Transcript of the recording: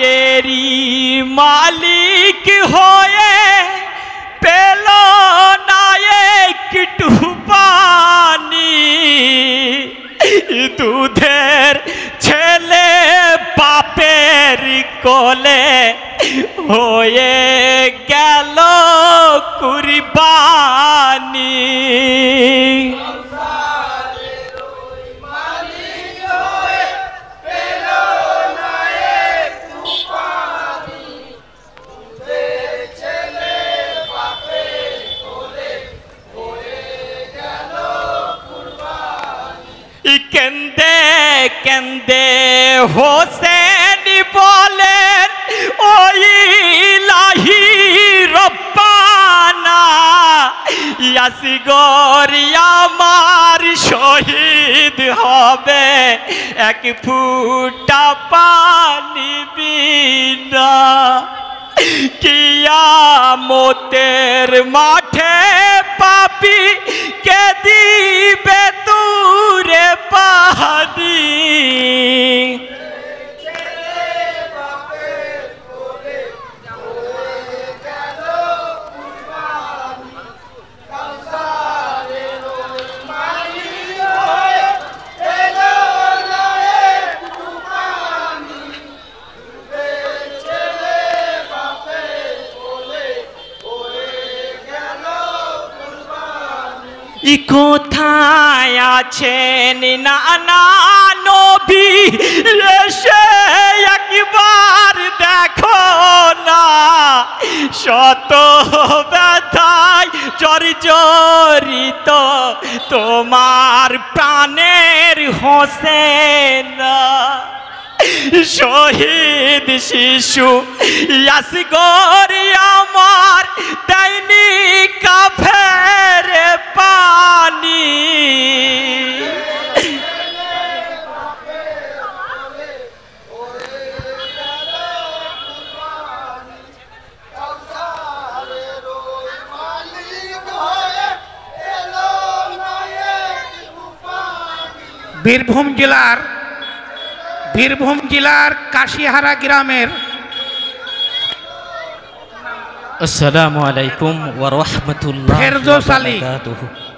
संसारेरी मालिक होए पेलो ना एकटू पानी दूधेर छेले बापेर कोले होए गेलो कुरबानी केंदे केंदे होसेन बोलेन ओ इलाही रब्बाना यासिगोर आमार शहीद होबे एक फुटा पानी बिना कियामतेर माठे पापी के दिबे तुरे पानी কোথায় আছেন নানা নবী এসে একবার দেখো না শত ব্যথায় জর্জরিত তোমার প্রাণের হোসেন শহীদ শিশু আসগর আমার দৈনিক কাফের পানি বীরভূম জেলার কাশিহারা গ্রামের আসসালামু আলাইকুম ওয়া রাহমাতুল্লাহি ওয়া বারাকাতুহু।